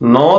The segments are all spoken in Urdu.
9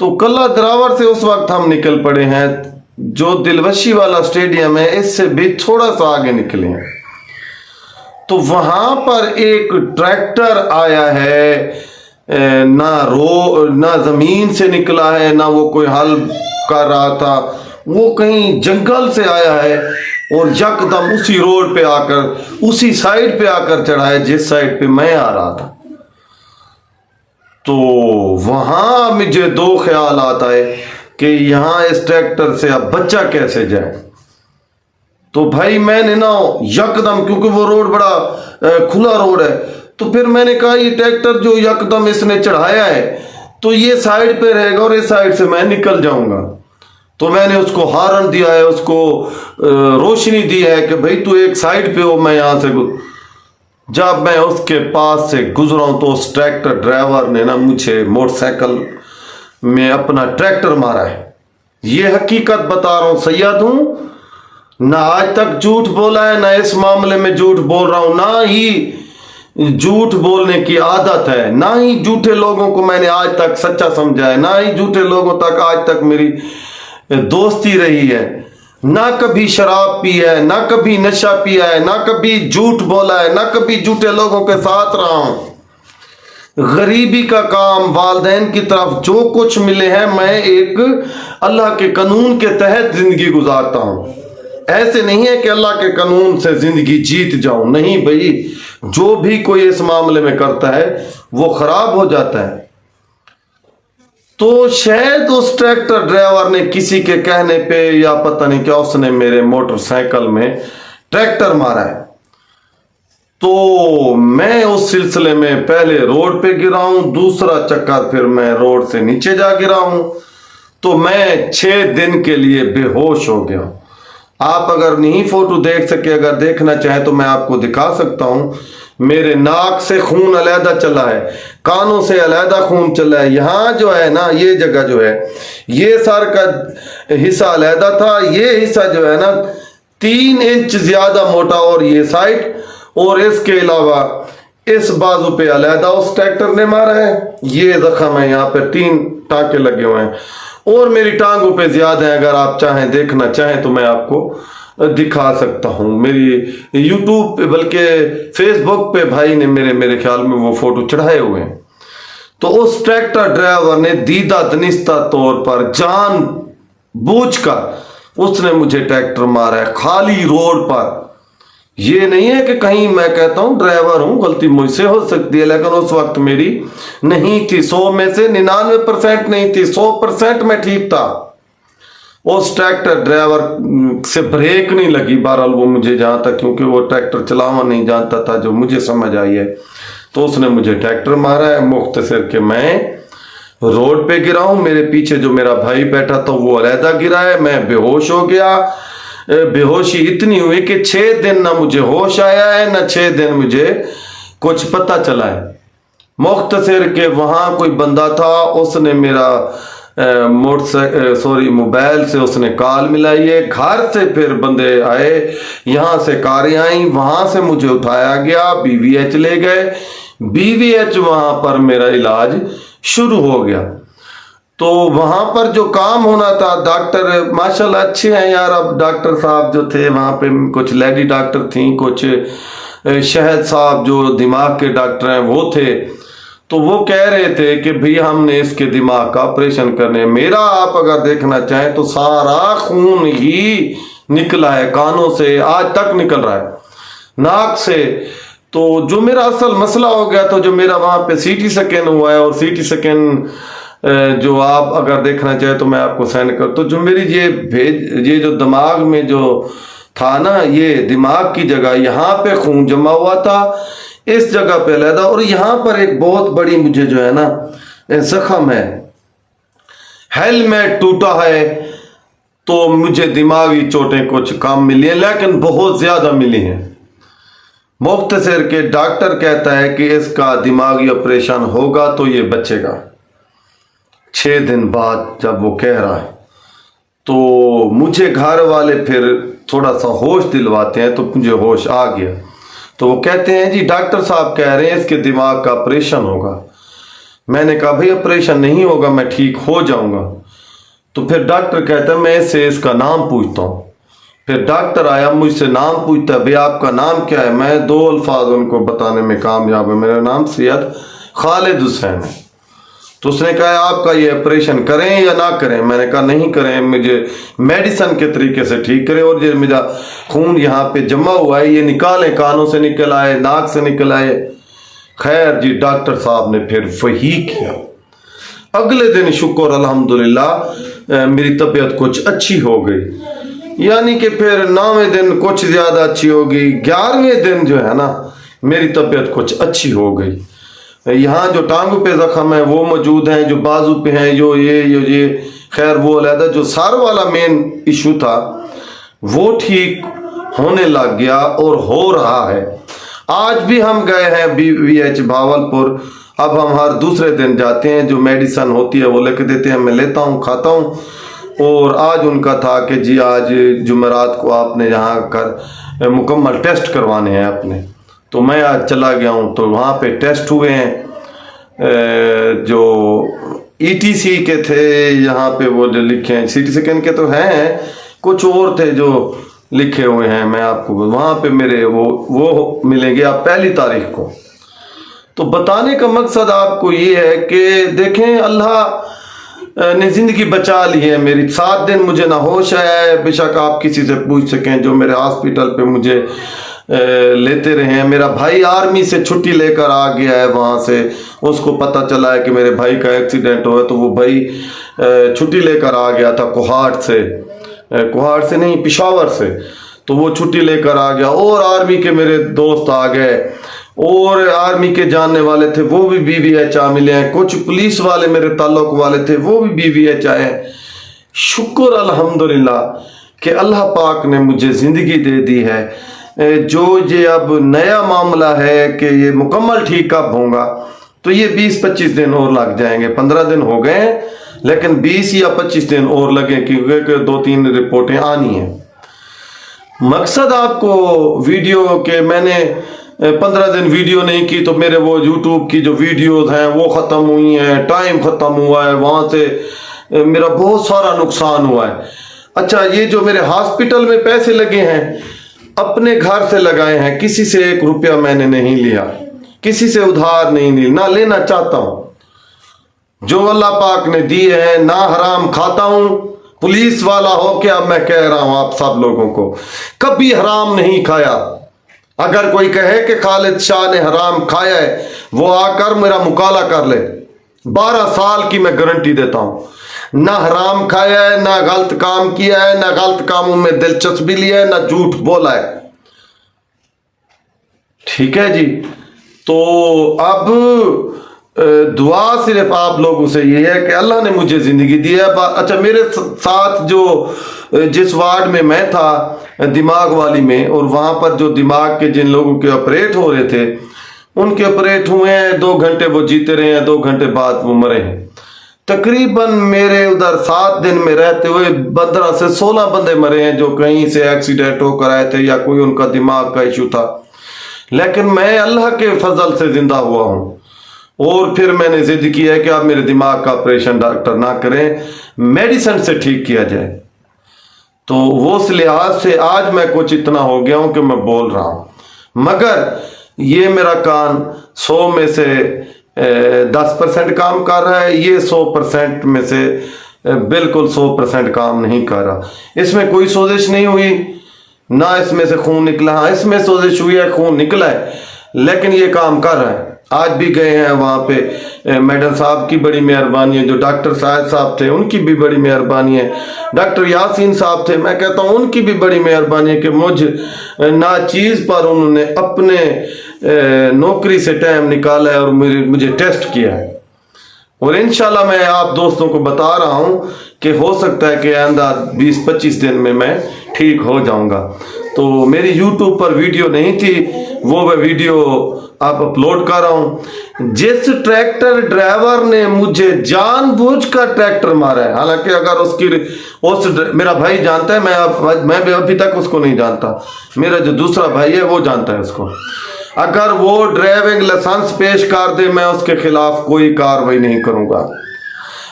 تو کلا دراور سے اس وقت ہم نکل پڑے ہیں، جو دلوشی والا اسٹیڈیم ہے اس سے بھی تھوڑا سا آگے نکلے ہیں، تو وہاں پر ایک ٹریکٹر آیا ہے، نہ زمین سے نکلا ہے، نہ وہ کوئی حل کر رہا تھا، وہ کہیں جنگل سے آیا ہے اور یکدم اسی روڈ پہ آ کر، اسی سائڈ پہ آ کر چڑھا ہے جس سائڈ پہ میں آ رہا تھا۔ تو وہاں مجھے دو خیال آتا ہے کہ یہاں اس ٹریکٹر سے اب بچہ کیسے جائے۔ تو بھائی میں نے نا یکدم، کیونکہ وہ روڈ بڑا کھلا روڈ ہے، تو پھر میں نے کہا یہ ٹریکٹر جو یکدم اس نے چڑھایا ہے تو یہ سائڈ پہ رہے گا اور اس سائڈ سے میں نکل جاؤں گا۔ تو میں نے اس کو ہارن دیا ہے، اس کو روشنی دی ہے کہ بھائی تو ایک سائڈ پہ ہو، میں یہاں سے جب میں اس کے پاس سے گزرا ہوں تو اس ٹریکٹر ڈرائیور نے نا مجھے موٹر سائیکل میں اپنا ٹریکٹر مارا ہے۔ یہ حقیقت بتا رہا ہوں، سید ہوں، نہ آج تک جھوٹ بولا ہے، نہ اس معاملے میں جھوٹ بول رہا ہوں، نہ ہی جھوٹ بولنے کی عادت ہے، نہ ہی جھوٹے لوگوں کو میں نے آج تک سچا سمجھا ہے، نہ ہی جھوٹے لوگوں تک آج تک میری دوستی رہی ہے، نہ کبھی شراب پی ہے، نہ کبھی نشہ پیا ہے، نہ کبھی جھوٹ بولا ہے، نہ کبھی جھوٹے لوگوں کے ساتھ رہا ہوں۔ غریبی کا کام، والدین کی طرف جو کچھ ملے ہیں، میں ایک اللہ کے قانون کے تحت زندگی گزارتا ہوں۔ ایسے نہیں ہے کہ اللہ کے قانون سے زندگی جیت جاؤں، نہیں بھائی، جو بھی کوئی اس معاملے میں کرتا ہے وہ خراب ہو جاتا ہے۔ تو شاید اس ٹریکٹر ڈرائیور نے کسی کے کہنے پہ یا پتہ نہیں کیا، اس نے میرے موٹر سائیکل میں ٹریکٹر مارا ہے۔ تو میں اس سلسلے میں پہلے روڈ پہ گرا ہوں، دوسرا چکر پھر میں روڈ سے نیچے جا گرا ہوں، تو میں 6 دن کے لیے بے ہوش ہو گیا۔ آپ اگر نہیں فوٹو دیکھ سکے، اگر دیکھنا چاہیں تو میں آپ کو دکھا سکتا ہوں۔ میرے ناک سے خون علیحدہ چلا ہے، کانوں سے علیحدہ خون چلا ہے، یہاں جو ہے نا یہ جگہ جو ہے، یہ سر کا حصہ علیحدہ تھا، یہ حصہ جو ہے نا 3 انچ زیادہ موٹا، اور یہ سائٹ، اور اس کے علاوہ اس بازو پہ علیحدہ اس ٹریکٹر نے مارا ہے۔ یہ زخم ہے، یہاں پہ 3 ٹانکے لگے ہوئے ہیں، اور میری ٹانگوں پہ زیادہ ہیں، اگر آپ چاہیں دیکھنا چاہیں تو میں آپ کو دکھا سکتا ہوں۔ میری یوٹیوب پہ بلکہ فیس بک پہ بھائی نے میرے خیال میں وہ فوٹو چڑھائے ہوئے ہیں۔ تو اس ٹریکٹر ڈرائیور نے دیدہ دنستہ طور پر جان بوجھ کر اس نے مجھے ٹریکٹر مارا ہے، خالی روڈ پر۔ یہ نہیں ہے کہ کہیں میں کہتا ہوں ڈرائیور ہوں، غلطی مجھ سے ہو سکتی ہے، لیکن اس وقت میری نہیں تھی، 100 میں سے 99% نہیں تھی، 100% میں ٹھیک تھا۔ اس ٹریکٹر ڈرائیور سے بریک نہیں لگی، بہرحال وہ مجھے جہاں تک، کیونکہ وہ ٹریکٹر چلانا نہیں جانتا تھا، جو مجھے سمجھ آئی ہے، تو اس نے مجھے ٹریکٹر مارا ہے۔ مختصر کہ میں روڈ پہ گرا ہوں، میرے پیچھے جو میرا بھائی بیٹھا تھا وہ علیحدہ گرا ہے، میں بے ہوش ہو گیا۔ بے ہوشی اتنی ہوئی کہ 6 دن نہ مجھے ہوش آیا ہے، نہ 6 دن مجھے کچھ پتہ چلا ہے۔ مختصر کہ وہاں کوئی بندہ تھا، اس نے میرا موبائل سے اس نے کال ملائی ہے، گھر سے پھر بندے آئے، یہاں سے کاریں آئیں، وہاں سے مجھے اٹھایا گیا، BVH لے گئے، BVH وہاں پر میرا علاج شروع ہو گیا۔ تو وہاں پر جو کام ہونا تھا، ڈاکٹر ماشاءاللہ اچھے ہیں یار، اب ڈاکٹر صاحب جو تھے وہاں پہ، کچھ لیڈی ڈاکٹر تھیں، کچھ شہد صاحب جو دماغ کے ڈاکٹر ہیں وہ تھے، تو وہ کہہ رہے تھے کہ بھئی ہم نے اس کے دماغ کا آپریشن کرنے، میرا آپ اگر دیکھنا چاہیں تو سارا خون ہی نکلا ہے، کانوں سے آج تک نکل رہا ہے، ناک سے۔ تو جو میرا اصل مسئلہ ہو گیا، تو جو میرا وہاں پہ CT سکین ہوا ہے، اور CT سکین جو آپ اگر دیکھنا چاہیں تو میں آپ کو سینڈ کر، تو جو میری یہ جو دماغ میں جو تھا نا، یہ دماغ کی جگہ، یہاں پہ خون جمع ہوا تھا، اس جگہ پہ علیحدہ، اور یہاں پر ایک بہت بڑی مجھے جو ہے نا زخم ہے، ہیلمیٹ ٹوٹا ہے۔ تو مجھے دماغی چوٹیں کچھ کم ملی ہیں، لیکن بہت زیادہ ملی ہیں۔ مختصر کہ ڈاکٹر کہتا ہے کہ اس کا دماغی آپریشن ہوگا تو یہ بچے گا 6 دن بعد، جب وہ کہہ رہا ہے۔ تو مجھے گھر والے پھر تھوڑا سا ہوش دلواتے ہیں، تو مجھے ہوش آ گیا۔ تو وہ کہتے ہیں جی ڈاکٹر صاحب کہہ رہے ہیں اس کے دماغ کا آپریشن ہوگا۔ میں نے کہا بھائی آپریشن نہیں ہوگا، میں ٹھیک ہو جاؤں گا۔ تو پھر ڈاکٹر کہتا ہے میں اس سے اس کا نام پوچھتا ہوں۔ پھر ڈاکٹر آیا مجھ سے نام پوچھتا ہے، بھائی آپ کا نام کیا ہے؟ میں 2 الفاظ ان کو بتانے میں کامیاب ہے، میرا نام سید خالد حسین ہے۔ تو اس نے کہا آپ کا یہ آپریشن کریں یا نہ کریں؟ میں نے کہا نہیں کریں، مجھے میڈیسن کے طریقے سے ٹھیک کریں، اور یہ میرا خون یہاں پہ جمع ہوا ہے یہ نکالیں، کانوں سے نکل آئے، ناک سے نکل آئے۔ خیر جی، ڈاکٹر صاحب نے پھر وہی کیا۔ اگلے دن شکر الحمدللہ میری طبیعت کچھ اچھی ہو گئی، یعنی کہ پھر 9ویں دن کچھ زیادہ اچھی ہو گئی، 11ویں دن جو ہے نا میری طبیعت کچھ اچھی ہو گئی۔ یہاں جو ٹانگوں پہ زخم ہے وہ موجود ہیں، جو بازو پہ ہیں، جو یہ خیر وہ علیحدہ، جو سر والا مین ایشو تھا وہ ٹھیک ہونے لگ گیا اور ہو رہا ہے۔ آج بھی ہم گئے ہیں BVH بھاولپور، اب ہم ہر دوسرے دن جاتے ہیں، جو میڈیسن ہوتی ہے وہ لکھ دیتے ہیں، میں لیتا ہوں کھاتا ہوں۔ اور آج ان کا تھا کہ جی آج جمعرات کو آپ نے یہاں کر مکمل ٹیسٹ کروانے ہیں اپنے، تو میں آج چلا گیا ہوں، تو وہاں پہ ٹیسٹ ہوئے ہیں جو ETC کے تھے، یہاں پہ وہ جو لکھے ہیں CT سکین کے تو ہیں، کچھ اور تھے جو لکھے ہوئے ہیں، میں آپ کو وہاں پہ میرے وہ ملیں گے آپ 1 تاریخ کو۔ تو بتانے کا مقصد آپ کو یہ ہے کہ دیکھیں اللہ نے زندگی بچا لی ہے میری، 7 دن مجھے نہ ہوش ہے، بے شک آپ کسی سے پوچھ سکیں جو میرے ہاسپٹل پہ مجھے لیتے رہے ہیں۔ میرا بھائی آرمی سے چھٹی لے کر آ گیا ہے وہاں سے، اس کو پتہ چلا ہے کہ میرے بھائی کا ایکسیڈنٹ ہوا ہے، تو وہ بھائی چھٹی لے کر آ گیا تھا کوہاٹ سے نہیں، پشاور سے، تو وہ چھٹی لے کر آ گیا۔ اور آرمی کے میرے دوست آ گئے، اور آرمی کے جاننے والے تھے وہ بھی BVH آ ملے ہیں، کچھ پولیس والے میرے تعلق والے تھے وہ بھی BVH آئے ہیں۔ شکر الحمدللہ کہ اللہ پاک نے مجھے زندگی دے دی ہے۔ جو یہ اب نیا معاملہ ہے کہ یہ مکمل ٹھیک کب ہوگا، تو یہ 20-25 دن اور لگ جائیں گے، 15 دن ہو گئے ہیں لیکن 20 یا 25 دن اور لگیں، کیونکہ 2-3 رپورٹیں آنی ہیں۔ مقصد آپ کو ویڈیو کہ میں نے 15 دن ویڈیو نہیں کی تو میرے وہ YouTube کی جو ویڈیوز ہیں وہ ختم ہوئی ہیں، ٹائم ختم ہوا ہے، وہاں سے میرا بہت سارا نقصان ہوا ہے۔ اچھا، یہ جو میرے ہاسپٹل میں پیسے لگے ہیں اپنے گھر سے لگائے ہیں، کسی سے 1 روپیہ میں نے نہیں لیا، کسی سے ادھار نہیں لی، نہ لینا چاہتا ہوں۔ جو اللہ پاک نے دیے ہیں، نہ حرام کھاتا ہوں، پولیس والا ہو کے اب میں کہہ رہا ہوں آپ سب لوگوں کو، کبھی حرام نہیں کھایا۔ اگر کوئی کہے کہ خالد شاہ نے حرام کھایا ہے، وہ آ کر میرا مقالہ کر لے، 12 سال کی میں گارنٹی دیتا ہوں۔ نہ حرام کھایا ہے، نہ غلط کام کیا ہے، نہ غلط کاموں میں دلچسپی لیا ہے، نہ جھوٹ بولا ہے۔ ٹھیک ہے جی، تو اب دعا صرف آپ لوگوں سے یہ ہے کہ اللہ نے مجھے زندگی دی ہے۔ اچھا، میرے ساتھ جو جس وارڈ میں میں تھا دماغ والی میں، اور وہاں پر جو دماغ کے جن لوگوں کے آپریٹ ہو رہے تھے ان کے آپریٹ ہوئے ہیں، 2 گھنٹے وہ جیتے رہے ہیں، 2 گھنٹے بعد وہ مرے ہیں۔ تقریباً میرے ادھر 7 دن میں رہتے ہوئے 15 سے 16 بندے مرے ہیں جو کہیں سے ایکسیڈنٹ ہو کر آئے تھے یا کوئی ان کا دماغ کا ایشو تھا، لیکن میں اللہ کے فضل سے زندہ ہوا ہوں۔ اور پھر میں نے ضد کیا ہے کہ آپ میرے دماغ کا آپریشن ڈاکٹر نہ کریں، میڈیسن سے ٹھیک کیا جائے۔ تو وہ اس لحاظ سے آج میں کچھ اتنا ہو گیا ہوں کہ میں بول رہا ہوں، مگر یہ میرا کان 100 میں سے 10% کام کر رہا ہے، یہ 100% میں سے بالکل 100% کام نہیں کر رہا۔ اس میں کوئی سوزش نہیں ہوئی، نہ اس میں سے خون نکلا، ہاں اس میں سوزش ہوئی ہے، خون نکلا ہے، لیکن یہ کام کر رہا ہے۔ آج بھی گئے ہیں وہاں پہ، میڈم صاحب کی بڑی مہربانی ہے، جو ڈاکٹر صاحب تھے ان کی بھی بڑی مہربانی ہے، ڈاکٹر یاسین صاحب تھے، میں کہتا ہوں ان کی بھی بڑی مہربانی ہے کہ مجھ ناچیز پر انہوں نے اپنے نوکری سے ٹائم نکالا ہے اور مجھے ٹیسٹ کیا ہے۔ اور انشاءاللہ میں آپ دوستوں کو بتا رہا ہوں کہ ہو سکتا ہے کہ آئندہ 20-25 دن میں ٹھیک ہو جاؤں گا۔ تو میری YouTube پر ویڈیو نہیں تھی، وہ میں ویڈیو آپ اپلوڈ کر رہا ہوں۔ جس ٹریکٹر ڈرائیور نے مجھے جان بوجھ کر ٹریکٹر مارا ہے، حالانکہ اگر میرا بھائی جانتا ہے، میں بھی ابھی تک اس کو نہیں جانتا، میرا جو دوسرا بھائی ہے وہ جانتا ہے اس کو۔ اگر وہ ڈرائیونگ لائسنس پیش کر دے میں اس کے خلاف کوئی کارروائی نہیں کروں گا.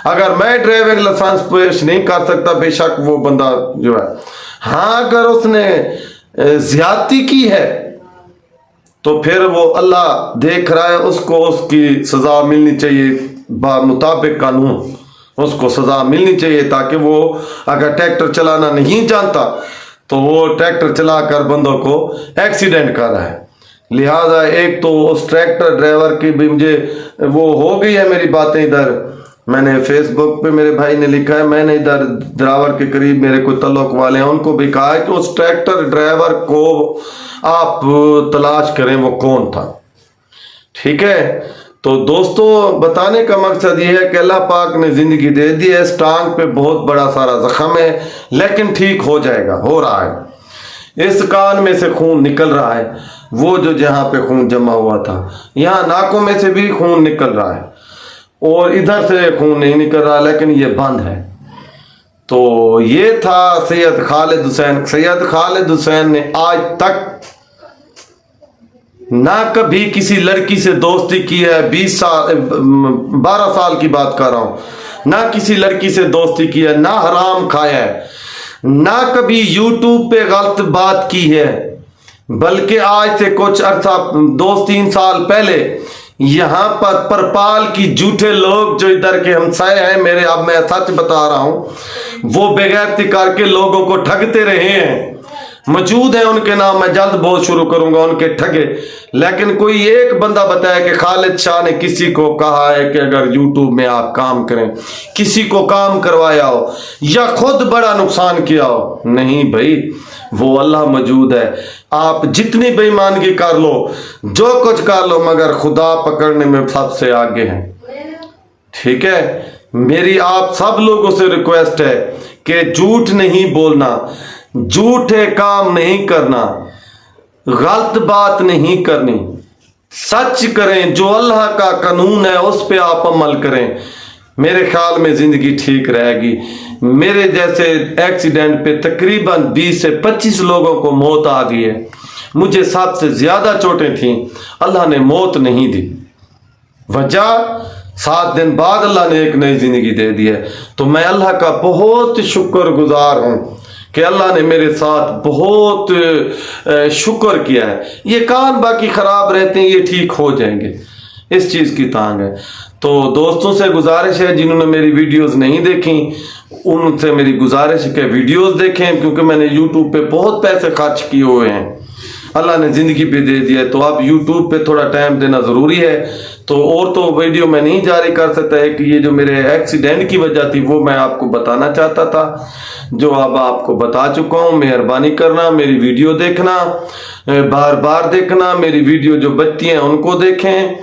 اگر میں ڈرائیونگ لائسنس پیش نہیں کر سکتا بے شک وہ بندہ جو ہے، ہاں اگر اس نے زیادتی کی ہے تو پھر وہ اللہ دیکھ رہا ہے، اس کو اس کی سزا ملنی چاہیے مطابق قانون، اس کو سزا ملنی چاہیے تاکہ وہ اگر ٹریکٹر چلانا نہیں جانتا تو وہ ٹریکٹر چلا کر بندوں کو ایکسیڈنٹ کر رہا ہے. لہٰذا ایک تو اس ٹریکٹر ڈرائیور کی بھی مجھے وہ ہو گئی ہے میری باتیں ادھر، میں نے فیس بک پہ میرے بھائی نے لکھا ہے، میں نے ادھر ڈرائیور کے قریب میرے کوئی تعلق والے ہیں ان کو بھی کہا ہے کہ اس ٹریکٹر ڈرائیور کو آپ تلاش کریں وہ کون تھا. ٹھیک ہے، تو دوستو بتانے کا مقصد یہ ہے کہ اللہ پاک نے زندگی دے دی ہے، اس ٹانگ پہ بہت بڑا سارا زخم ہے لیکن ٹھیک ہو جائے گا، ہو رہا ہے. اس کان میں سے خون نکل رہا ہے، وہ جو جہاں پہ خون جمع ہوا تھا، یہاں ناکوں میں سے بھی خون نکل رہا ہے اور ادھر سے خون نہیں نکل رہا لیکن یہ بند ہے. تو یہ تھا سید خالد حسین. سید خالد حسین نے آج تک نہ کبھی کسی لڑکی سے دوستی کی ہے، 12 سال کی بات کر رہا ہوں، نہ کسی لڑکی سے دوستی کی ہے، نہ حرام کھایا ہے، نہ کبھی یوٹیوب پہ غلط بات کی ہے، بلکہ آج سے کچھ عرصہ 2-3 سال پہلے یہاں پر پرپال کی جھوٹے لوگ جو ادھر کے ہمسائے ہیں میرے، اب میں سچ بتا رہا ہوں، وہ بغیرتی کر کے لوگوں کو ٹھگتے رہے ہیں، موجود ہیں ان کے نام، میں جلد بہت شروع کروں گا ان کے ٹھگے. لیکن کوئی ایک بندہ بتایا کہ خالد شاہ نے کسی کو کہا ہے کہ اگر یوٹیوب میں آپ کام کریں، کسی کو کام کروایا ہو یا خود بڑا نقصان کیا ہو؟ نہیں بھائی، وہ اللہ موجود ہے. آپ جتنی بے ایمانگی کر لو، جو کچھ کر لو، مگر خدا پکڑنے میں سب سے آگے ہیں. ٹھیک ہے، میری آپ سب لوگوں سے ریکویسٹ ہے کہ جھوٹ نہیں بولنا، جھوٹے کام نہیں کرنا، غلط بات نہیں کرنی، سچ کریں، جو اللہ کا قانون ہے اس پہ آپ عمل کریں. میرے خیال میں زندگی ٹھیک رہے گی. میرے جیسے ایکسیڈنٹ پہ تقریباً 20 سے 25 لوگوں کو موت آ گئی ہے، مجھے سب سے زیادہ چوٹیں تھیں، اللہ نے موت نہیں دی. وجہ 7 دن بعد اللہ نے ایک نئی زندگی دے دی ہے. تو میں اللہ کا بہت شکر گزار ہوں کہ اللہ نے میرے ساتھ بہت شکر کیا ہے. یہ کان باقی خراب رہتے ہیں، یہ ٹھیک ہو جائیں گے، اس چیز کی تانگ ہے. تو دوستوں سے گزارش ہے جنہوں نے میری ویڈیوز نہیں دیکھیں ان سے میری گزارش ہے کہ ویڈیوز دیکھیں، کیونکہ میں نے یوٹیوب پہ بہت پیسے خرچ کیے ہوئے ہیں، اللہ نے زندگی پہ دے دیا ہے. تو اب یوٹیوب پہ تھوڑا ٹائم دینا ضروری ہے. تو ویڈیو میں نہیں جاری کر سکتا ہے کہ یہ جو میرے ایکسیڈنٹ کی وجہ تھی وہ میں آپ کو بتانا چاہتا تھا، جو اب آپ کو بتا چکا ہوں. مہربانی کرنا میری ویڈیو دیکھنا، بار بار دیکھنا، میری ویڈیو جو بچتی ہیں ان کو دیکھیں،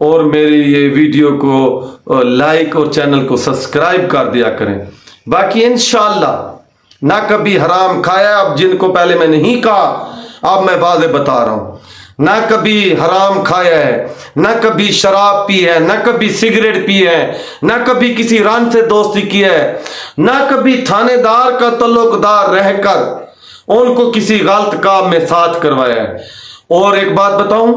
اور میری یہ ویڈیو کو لائک اور چینل کو سبسکرائب کر دیا کریں. باقی انشاءاللہ نہ کبھی حرام کھایا، اب جن کو پہلے میں نہیں کہا اب میں واضح بتا رہا ہوں، نہ کبھی حرام کھایا ہے، نہ کبھی شراب پی ہے، نہ کبھی سگریٹ پی ہے، نہ کبھی کسی ران سے دوستی کی ہے، نہ کبھی تھانے دار کا تعلق دار رہ کر ان کو کسی غلط کام میں ساتھ کروایا ہے. اور ایک بات بتاؤں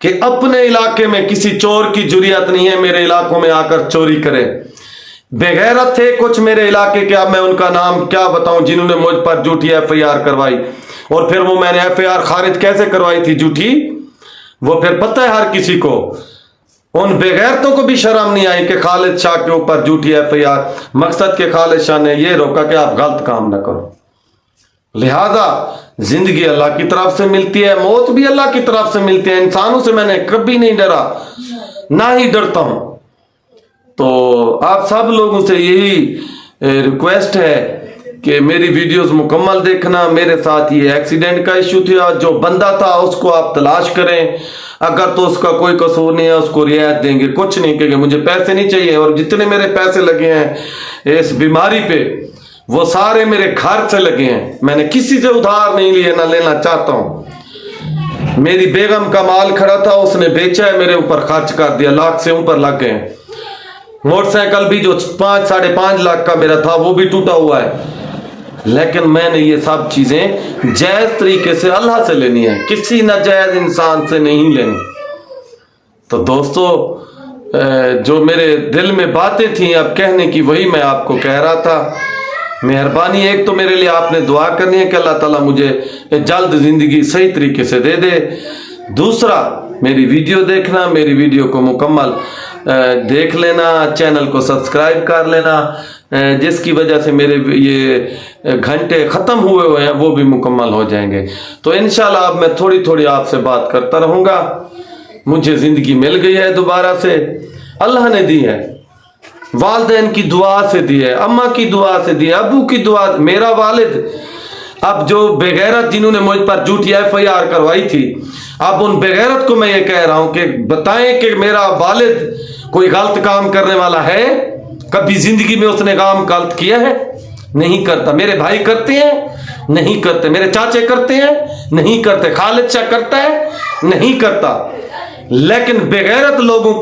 کہ اپنے علاقے میں کسی چور کی جرئت نہیں ہے میرے علاقوں میں آ کر چوری کرے. بغیرت تھے کچھ میرے علاقے کے، اب میں ان کا نام کیا بتاؤں، جنہوں نے مجھ پر جھوٹی FIR کروائی، اور پھر وہ میں نے FIR خارج کیسے کروائی تھی جھوٹی، وہ پھر پتہ ہے ہر کسی کو. ان بغیرتوں کو بھی شرم نہیں آئی کہ خالد شاہ کے اوپر جھوٹی FIR. مقصد کہ خالد شاہ نے یہ روکا کہ آپ غلط کام نہ کرو. لہذا زندگی اللہ کی طرف سے ملتی ہے، موت بھی اللہ کی طرف سے ملتی ہے. انسانوں سے میں نے کبھی نہیں ڈرا، نہ ہی ڈرتا ہوں. تو آپ سب لوگوں سے یہی ریکویسٹ ہے کہ میری ویڈیوز مکمل دیکھنا. میرے ساتھ یہ ایکسیڈنٹ کا ایشو تھا، جو بندہ تھا اس کو آپ تلاش کریں، اگر تو اس کا کوئی قصور نہیں ہے اس کو رعایت دیں گے. کچھ نہیں کہیں گے مجھے پیسے نہیں چاہیے، اور جتنے میرے پیسے لگے ہیں اس بیماری پہ وہ سارے میرے گھر سے لگے ہیں، میں نے کسی سے ادھار نہیں لیے، نہ لینا چاہتا ہوں. میری بیگم کا مال کھڑا تھا، اس نے بیچا ہے، میرے اوپر خرچ کر دیا، لاکھ سے اوپر لگ گئے. موٹر سائیکل بھی جو 5-5.5 لاکھ کا میرا تھا وہ بھی ٹوٹا ہوا ہے. لیکن میں نے یہ سب چیزیں جائز طریقے سے اللہ سے لینی ہے، کسی ناجائز انسان سے نہیں لینی۔ تو دوستو جو میرے دل میں باتیں تھیں اب کہنے کی، وہی میں آپ کو کہہ رہا تھا۔ مہربانی ایک تو میرے لیے آپ نے دعا کرنی ہے کہ اللہ تعالیٰ مجھے جلد زندگی صحیح طریقے سے دے دے۔ دوسرا میری ویڈیو دیکھنا، میری ویڈیو کو مکمل دیکھ لینا، چینل کو سبسکرائب کر لینا، جس کی وجہ سے میرے یہ گھنٹے ختم ہوئے ہیں وہ بھی مکمل ہو جائیں گے۔ تو انشاءاللہ اب میں تھوڑی تھوڑی آپ سے بات کرتا رہوں گا۔ مجھے زندگی مل گئی ہے دوبارہ سے، اللہ نے دی ہے، والدین کی دعا سے دی ہے، اماں کی دعا سے دی ہے، ابو کی دعا۔ میرا والد اب جو بغیرت جنہوں نے مجھ پر جھوٹی FIR کروائی تھی، اب ان بغیرت کو میں یہ کہہ رہا ہوں کہ بتائیں کہ میرا والد کوئی غلط کام کرنے والا ہے؟ کبھی زندگی میں اس نے کام غلط کیا ہے؟ نہیں کرتا۔ میرے بھائی کرتے ہیں؟ نہیں کرتے۔ میرے چاچے کرتے ہیں؟ نہیں کرتے۔ خالد شاہ کرتا ہے؟ نہیں کرتا۔ لیکن بغیرت لوگوں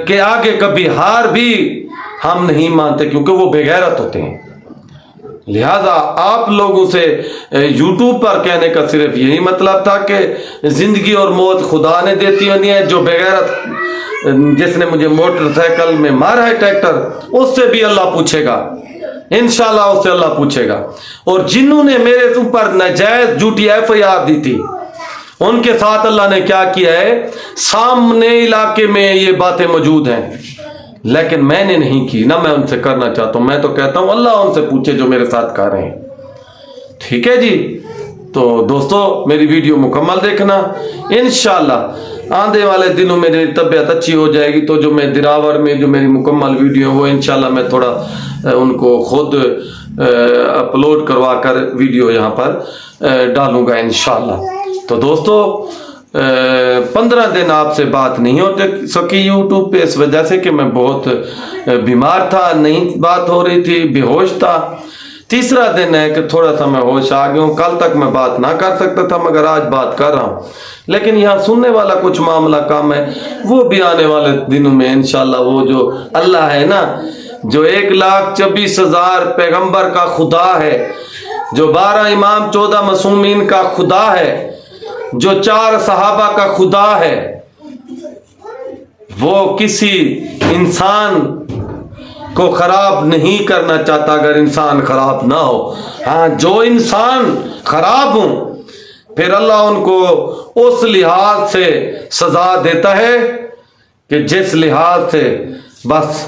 کے آگے کبھی ہار بھی ہم نہیں مانتے، کیونکہ وہ بغیرت ہوتے ہیں۔ لہذا آپ لوگوں سے یوٹیوب پر کہنے کا صرف یہی مطلب تھا کہ زندگی اور موت خدا نے دیتی ہونی ہے۔ جو بغیرت جس نے مجھے موٹر سائیکل میں مارا ہے ٹریکٹر، اس سے بھی اللہ پوچھے گا، انشاءاللہ اس سے اللہ پوچھے گا۔ اور جنہوں نے میرے اوپر ناجائز جھوٹی FIR دی تھی، ان کے ساتھ اللہ نے کیا کیا ہے؟ سامنے علاقے میں یہ باتیں موجود ہیں، لیکن میں نے نہیں کی، نہ میں ان سے کرنا چاہتا ہوں۔ میں تو کہتا ہوں اللہ ان سے پوچھے جو میرے ساتھ کر رہے ہیں۔ ٹھیک ہے جی؟ تو دوستو میری ویڈیو مکمل دیکھنا، انشاءاللہ آنے والے دنوں میں میری طبیعت اچھی ہو جائے گی تو جو میں دراور میں جو میری مکمل ویڈیو وہ انشاءاللہ میں تھوڑا ان کو خود اپلوڈ کروا کر ویڈیو یہاں پر ڈالوں گا انشاءاللہ۔ تو دوستو 15 دن آپ سے بات نہیں ہو سکی یوٹیوب پہ، اس وجہ سے کہ میں بہت بیمار تھا، نہیں بات ہو رہی تھی، بے ہوش تھا۔ تیسرا دن ہے کہ تھوڑا سا میں ہوش آ گیا ہوں، کل تک میں بات نہ کر سکتا تھا مگر آج بات کر رہا ہوں۔ لیکن یہاں سننے والا کچھ معاملہ کام ہے، وہ بھی آنے والے دنوں میں انشاءاللہ وہ جو اللہ ہے نا، جو 1,24,000 پیغمبر کا خدا ہے، جو 12 امام 14 معصومین کا خدا ہے، جو 4 صحابہ کا خدا ہے، وہ کسی انسان کو خراب نہیں کرنا چاہتا اگر انسان خراب نہ ہو۔ ہاں جو انسان خراب ہوں پھر اللہ ان کو اس لحاظ سے سزا دیتا ہے کہ جس لحاظ سے بس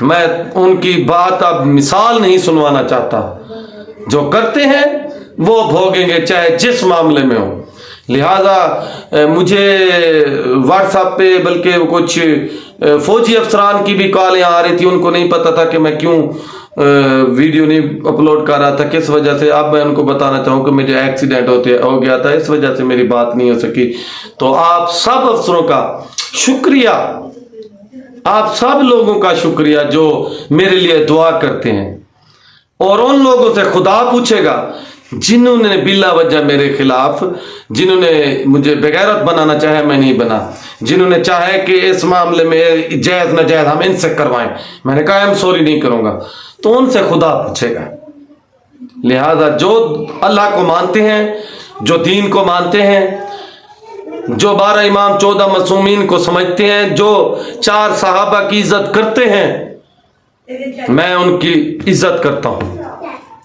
میں ان کی بات اب مثال نہیں سنوانا چاہتا۔ جو کرتے ہیں وہ بھوگیں گے چاہے جس معاملے میں ہو۔ لہذا مجھے واٹس ایپ پہ بلکہ کچھ فوجی افسران کی بھی کالیں آ رہی تھی، ان کو نہیں پتا تھا کہ میں کیوں ویڈیو نہیں اپلوڈ کر رہا تھا، کس وجہ سے۔ اب میں ان کو بتانا چاہوں کہ مجھے ایکسیڈنٹ ہو گیا تھا، اس وجہ سے میری بات نہیں ہو سکی۔ تو آپ سب افسروں کا شکریہ، آپ سب لوگوں کا شکریہ جو میرے لیے دعا کرتے ہیں، اور ان لوگوں سے خدا پوچھے گا جنہوں نے بلا وجہ میرے خلاف، جنہوں نے مجھے بغیرت بنانا چاہے میں نہیں بنا، جنہوں نے چاہے کہ اس معاملے میں جائز ناجائز ہم ان سے کروائیں، میں نے کہا ایم سوری نہیں کروں گا، تو ان سے خدا پوچھے گا۔ لہذا جو اللہ کو مانتے ہیں، جو دین کو مانتے ہیں، جو 12 امام 14 معصومین کو سمجھتے ہیں، جو 4 صحابہ کی عزت کرتے ہیں، میں ان کی عزت کرتا ہوں،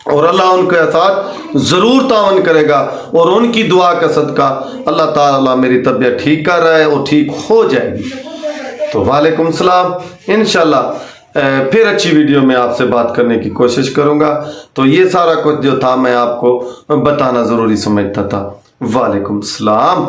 اور اللہ ان کے ساتھ ضرور تعاون کرے گا، اور ان کی دعا کا صدقہ اللہ تعالیٰ میری طبیعت ٹھیک کر رہا ہے اور ٹھیک ہو جائے گی۔ تو وعلیکم السلام، انشاءاللہ پھر اچھی ویڈیو میں آپ سے بات کرنے کی کوشش کروں گا۔ تو یہ سارا کچھ جو تھا میں آپ کو بتانا ضروری سمجھتا تھا۔ وعلیکم السلام۔